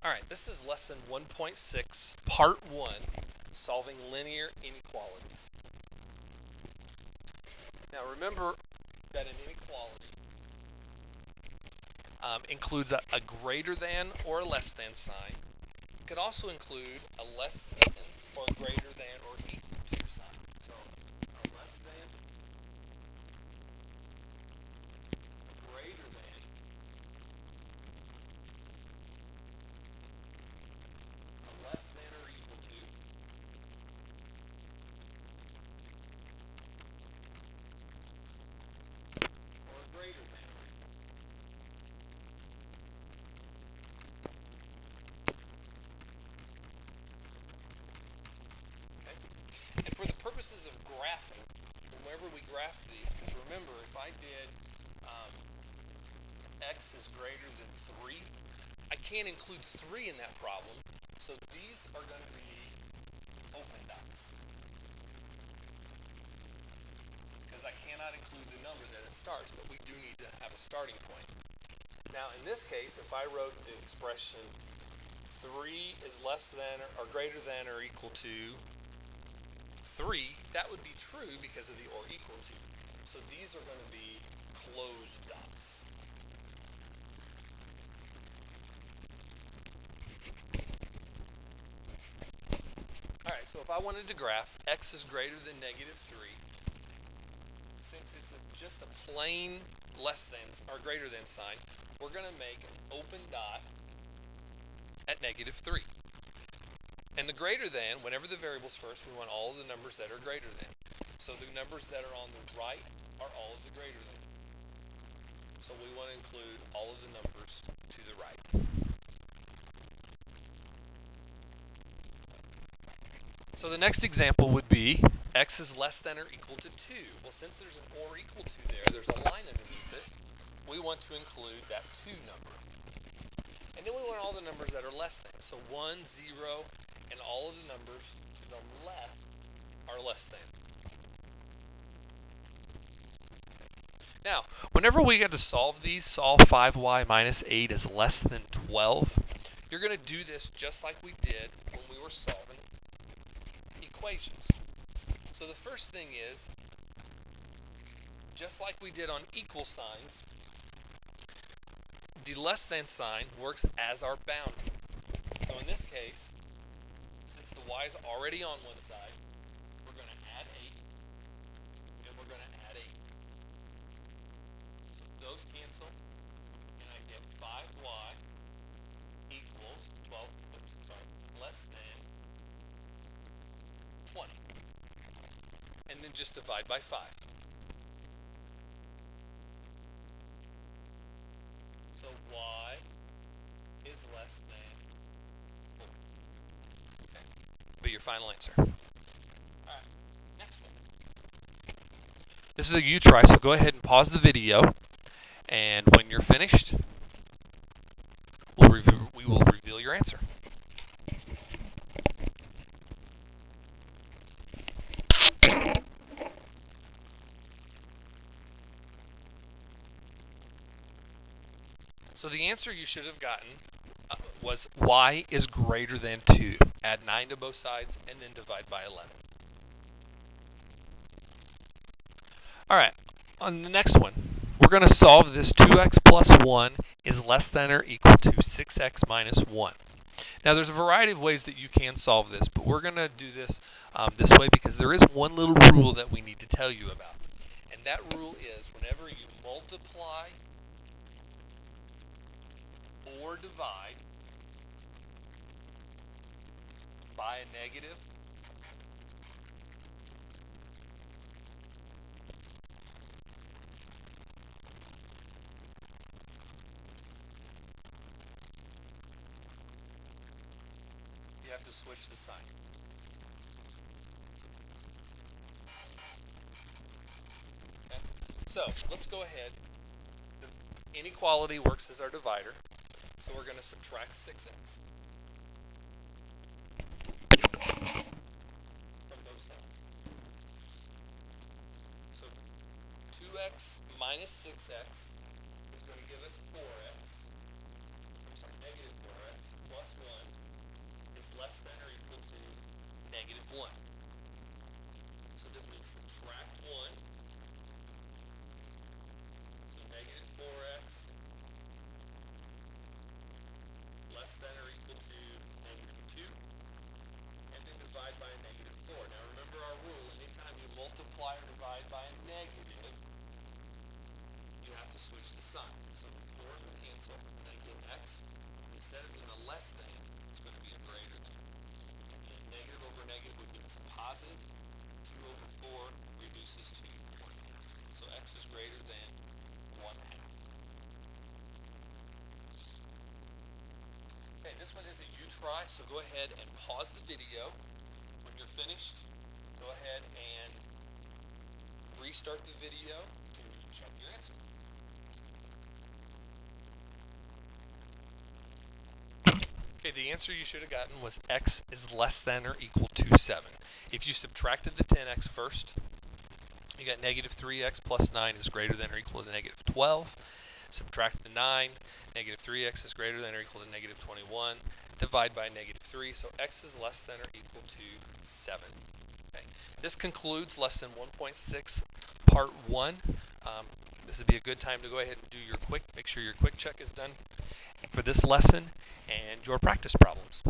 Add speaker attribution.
Speaker 1: Alright, this is lesson 1.6, part 1, solving linear inequalities. Now remember that an inequality includes a greater than or a less than sign. It could also include a less than or greater than or equal to sign. So a less than, a greater than, a less than or equal to, or a greater than or equal to. Okay? And for the purposes of graphing, whenever we graph these, because remember, if I did x is greater than 3, I can't include 3 in that problem, so these are going to be open dots. Because I cannot include the number that it starts, but we do need to have a starting point. Now, in this case, if I wrote the expression 3 is less than or greater than or equal to 3, that would be true because of the or equal to. So these are going to be closed dots. Alright, so if I wanted to graph x is greater than negative 3, since it's just a plain less than or greater than sign, we're going to make an open dot at negative 3. And the greater than, whenever the variable's first, we want all of the numbers that are greater than. So the numbers that are on the right are all of the greater than. So we want to include all of the numbers to the right. So the next example would be x is less than or equal to 2. Well, since there's an or equal to there's a line underneath it, we want to include that 2 number. And then we want all the numbers that are less than. So 1, 0, and all of the numbers to the left are less than. Now, whenever we get to solve these, solve 5y minus 8 is less than 12, you're going to do this just like we did when we were solving equations. So the first thing is, just like we did on equal signs, the less than sign works as our boundary. So in this case, since the y is already on one side, we're going to add 8, and we're going to add 8. So those cancel, and I get 5y equals 12, less than 20. And then just divide by 5. So y is less than 4. Okay. Be your final answer. Alright, next one. This is a you try, so go ahead and pause the video, and when you're finished, we will reveal your answer. So the answer you should have gotten was y is greater than 2. Add 9 to both sides and then divide by 11. Alright, on the next one, we're going to solve this 2x plus 1 is less than or equal to 6x minus 1. Now there's a variety of ways that you can solve this, but we're going to do this this way because there is one little rule that we need to tell you about. And that rule is whenever you multiply or divide by a negative, you have to switch the sign. Okay? So let's go ahead. The inequality works as our divider. So we're going to subtract 6x from both sides. So 2x minus 6x is going to give us 4x. I'm sorry, negative 4x plus multiply or divide by a negative, you have to switch the sign. So the 4's will cancel, and then get x. Instead of being a less than, it's going to be a greater than. And negative over negative would give us a positive. 2 over 4 reduces to 1 half. So x is greater than 1 half. Okay, this one is a you try, so go ahead and pause the video. When you're finished, go ahead and restart the video to check your answer. Okay, the answer you should have gotten was x is less than or equal to 7. If you subtracted the 10x first, you got negative 3x plus 9 is greater than or equal to negative 12. Subtract the 9, negative 3x is greater than or equal to negative 21. Divide by negative 3, so x is less than or equal to 7. Okay. This concludes lesson 1.6, part 1. This would be a good time to go ahead and do your make sure your quick check is done for this lesson and your practice problems.